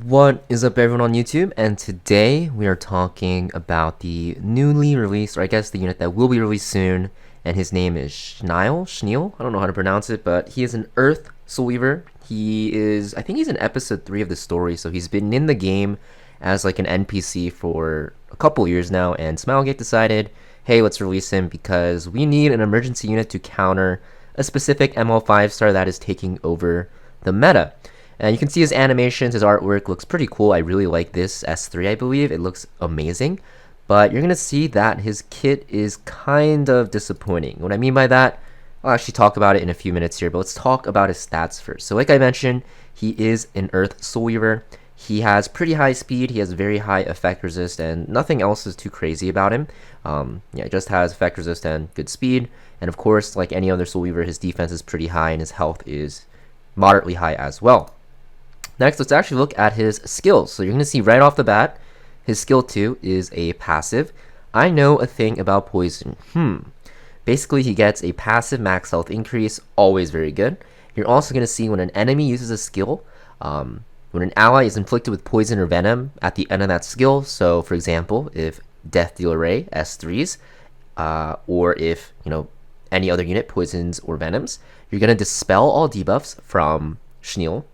What is up, everyone on YouTube? And today we are talking about the newly released, or I guess the unit that will be released soon, and his name is Schniel. I don't know how to pronounce it, but he is an Earth Soul Weaver. I think he's in episode 3 of the story, so he's been in the game as like an NPC for a couple years now, and Smilegate decided, hey, let's release him because we need an emergency unit to counter a specific ML 5-star that is taking over the meta. And you can see his animations, his artwork looks pretty cool. I really like this S3, I believe. It looks amazing. But you're going to see that his kit is kind of disappointing. What I mean by that, I'll actually talk about it in a few minutes here, but let's talk about his stats first. So like I mentioned, he is an Earth Soul Weaver. He has pretty high speed, he has very high effect resist, and nothing else is too crazy about him. He just has effect resist and good speed. And of course, like any other Soul Weaver, his defense is pretty high and his health is moderately high as well. Next, let's actually look at his skills. So you're going to see right off the bat, his skill 2 is a passive. I know a thing about poison. Basically, he gets a passive max health increase, always very good. You're also going to see when an enemy uses a skill, when an ally is inflicted with poison or venom at the end of that skill. So, for example, if Death Dealer Ray S3s, or if any other unit poisons or venoms, you're going to dispel all debuffs from Schniel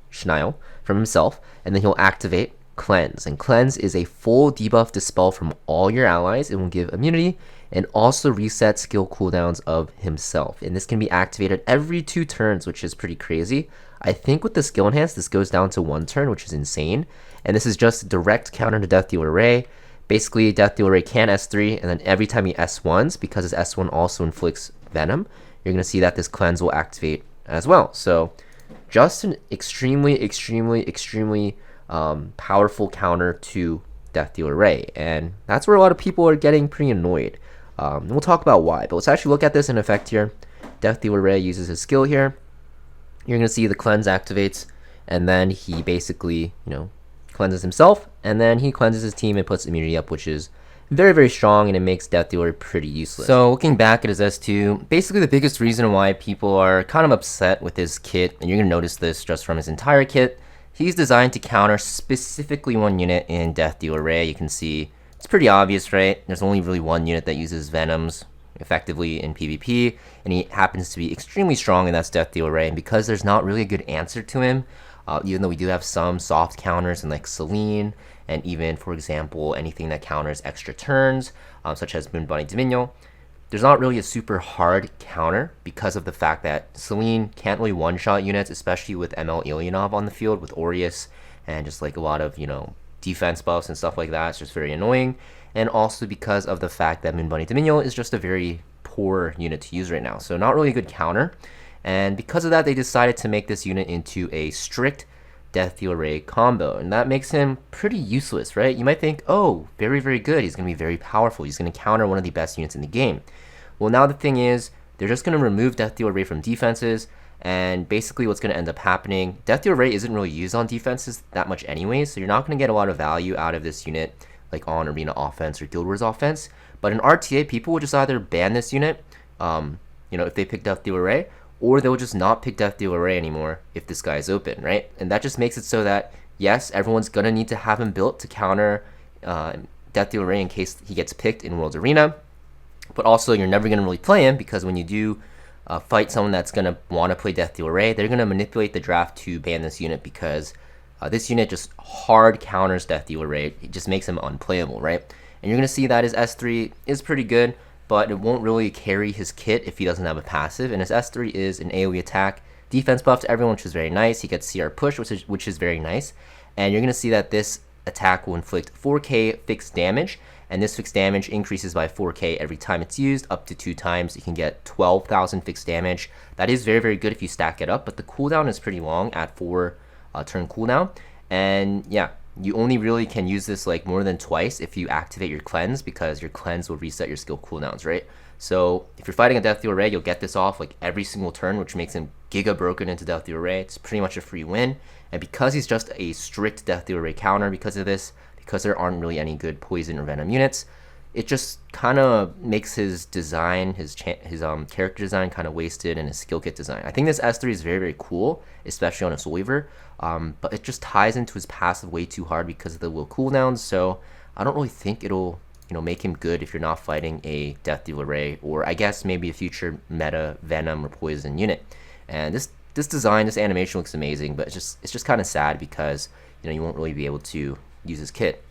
from himself, and then he'll activate Cleanse. And Cleanse is a full debuff dispel from all your allies. It will give immunity and also reset skill cooldowns of himself. And this can be activated every 2 turns, which is pretty crazy. I think with the skill enhance, this goes down to 1 turn, which is insane. And this is just direct counter to Death Dealer Ray. Basically, Death Dealer Ray can S3, and then every time he S1s, because his S1 also inflicts Venom, you're going to see that this Cleanse will activate as well. So just an extremely powerful counter to Death Dealer Ray, and that's where a lot of people are getting pretty annoyed. And we'll talk about why, but let's actually look at this in effect here. Death Dealer Ray uses his skill here. You're going to see the Cleanse activates, and then he basically, cleanses himself, and then he cleanses his team and puts immunity up, which is very strong, and it makes Death Dealer pretty useless. So looking back at his S2, basically the biggest reason why people are kind of upset with his kit, and you're going to notice this just from his entire kit, he's designed to counter specifically one unit in Death Dealer Ray. You can see it's pretty obvious, right? There's only really one unit that uses Venoms effectively in PvP, and he happens to be extremely strong, and that's Death Dealer Ray. And because there's not really a good answer to him, even though we do have some soft counters in like Celine, and even, for example, anything that counters extra turns, such as Moon Bunny Dominion, there's not really a super hard counter because of the fact that Celine can't really one-shot units, especially with ML Ilyanov on the field, with Aureus, and just like a lot of, defense buffs and stuff like that. It's just very annoying. And also because of the fact that Moon Bunny Dominion is just a very poor unit to use right now. So not really a good counter. And because of that, they decided to make this unit into a strict Death Dealer Ray combo, and that makes him pretty useless, right? You might think, oh, very good, he's going to be very powerful, he's going to counter one of the best units in the game. Well, now the thing is, they're just going to remove Death Dealer Ray from defenses, and basically what's going to end up happening, Death Dealer Ray isn't really used on defenses that much anyway, so you're not going to get a lot of value out of this unit, like on Arena offense or Guild Wars offense. But in RTA, people will just either ban this unit, if they pick Death Dealer Ray, or they'll just not pick Death Dealer Ray anymore if this guy is open, right? And that just makes it so that, yes, everyone's going to need to have him built to counter Death Dealer Ray in case he gets picked in World Arena. But also, you're never going to really play him because when you do fight someone that's going to want to play Death Dealer Ray, they're going to manipulate the draft to ban this unit because this unit just hard counters Death Dealer Ray. It just makes him unplayable, right? And you're going to see that his S3 is pretty good, but it won't really carry his kit if he doesn't have a passive. And his S3 is an AoE attack defense buff to everyone, which is very nice. He gets CR push, which is very nice. And you're going to see that this attack will inflict 4k fixed damage, and this fixed damage increases by 4k every time it's used, up to 2 times. You can get 12,000 fixed damage. That is very good if you stack it up, but the cooldown is pretty long at 4 turn cooldown. And yeah, you only really can use this like more than twice if you activate your cleanse, because your cleanse will reset your skill cooldowns, right? So if you're fighting a Death Dealer Ray, you'll get this off like every single turn, which makes him giga broken into Death Dealer Ray. It's pretty much a free win. And because he's just a strict Death Dealer Ray counter, because of this, because there aren't really any good poison or venom units, it just kind of makes his design, his character design, kind of wasted, and his skill kit design. I think this S3 is very, very cool, especially on a Soul Weaver, but it just ties into his passive way too hard because of the will cooldowns. So I don't really think it'll make him good if you're not fighting a Death Dealer Ray, or I guess maybe a future meta Venom or Poison unit. And this design, this animation looks amazing, but it's just kind of sad because you won't really be able to use his kit.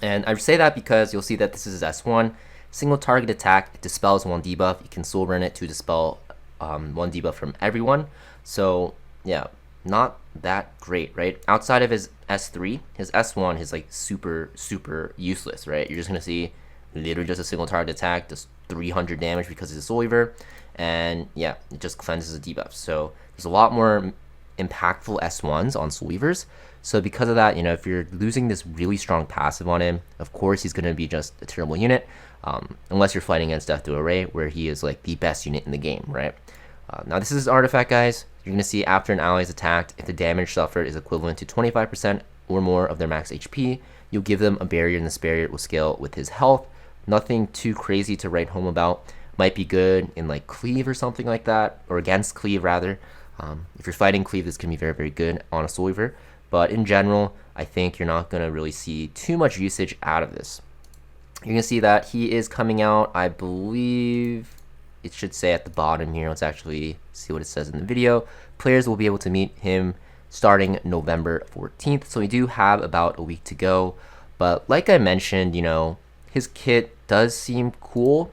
And I say that because you'll see that this is his S1. Single target attack, it dispels one debuff. You can soul burn it to dispel one debuff from everyone. So yeah, not that great, right? Outside of his S3, his S1 is like super, super useless, right? You're just going to see literally just a single target attack, does 300 damage because it's a Soul Weaver. And yeah, it just cleanses the debuff. So there's a lot more impactful S1s on Soul Weavers. So because of that, if you're losing this really strong passive on him, of course he's going to be just a terrible unit, unless you're fighting against Death Dealer Ray, where he is like the best unit in the game, right? Now this is his artifact, guys. You're going to see after an ally is attacked, if the damage suffered is equivalent to 25% or more of their max HP, you'll give them a barrier, and this barrier will scale with his health. Nothing too crazy to write home about. Might be good in like Cleave or something like that, or against Cleave rather. If you're fighting Cleave, this can be very, very good on a Soul Weaver. But in general, I think you're not going to really see too much usage out of this. You're going to see that he is coming out, I believe it should say at the bottom here. Let's actually see what it says in the video. Players will be able to meet him starting November 14th. So we do have about a week to go. But like I mentioned, his kit does seem cool.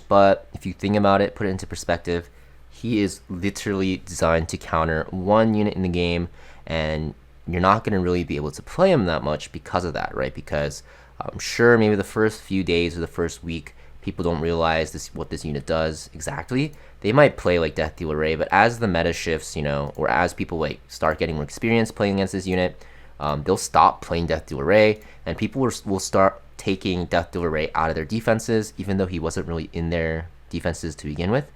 But if you think about it, put it into perspective, he is literally designed to counter one unit in the game, and you're not going to really be able to play him that much because of that, right? Because I'm sure maybe the first few days or the first week, people don't realize what this unit does exactly. They might play like Death Dealer Ray, but as the meta shifts, or as people like start getting more experience playing against this unit, they'll stop playing Death Dealer Ray, and people will start taking Death Dealer Ray out of their defenses, even though he wasn't really in their defenses to begin with.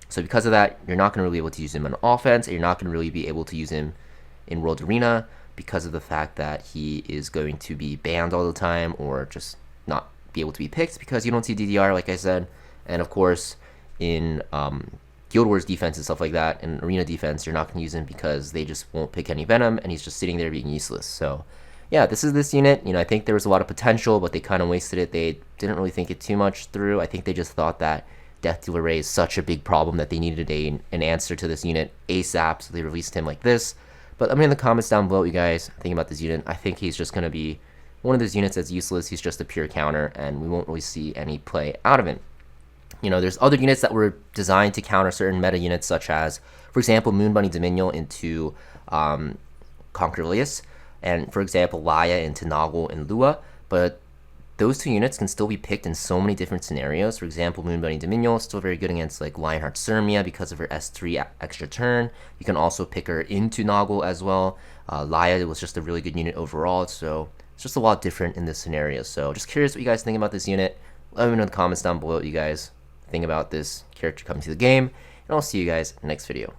So because of that, you're not going to really be able to use him on offense, and you're not going to really be able to use him in World Arena because of the fact that he is going to be banned all the time, or just not be able to be picked because you don't see DDR, like I said. And of course, in Guild Wars defense and stuff like that, and Arena defense, you're not going to use him because they just won't pick any Venom, and he's just sitting there being useless. So yeah, this is this unit. I think there was a lot of potential, but they kind of wasted it. They didn't really think it too much through. I think they just thought that Death Dealer Ray is such a big problem that they needed an answer to this unit ASAP, so they released him like this. But let me know in the comments down below what you guys think about this unit. I think he's just going to be one of those units that's useless. He's just a pure counter, and we won't really see any play out of him. There's other units that were designed to counter certain meta units, such as, for example, Moon Bunny Dominion into Conquerlius, and for example, Laya into Noggle and Lua. But those two units can still be picked in so many different scenarios. For example, Moon Bunny Dominion is still very good against like Lionheart Surmia because of her S3 extra turn. You can also pick her into Noggle as well. Laya was just a really good unit overall, so it's just a lot different in this scenario. So just curious what you guys think about this unit. Let me know in the comments down below what you guys think about this character coming to the game, and I'll see you guys in the next video.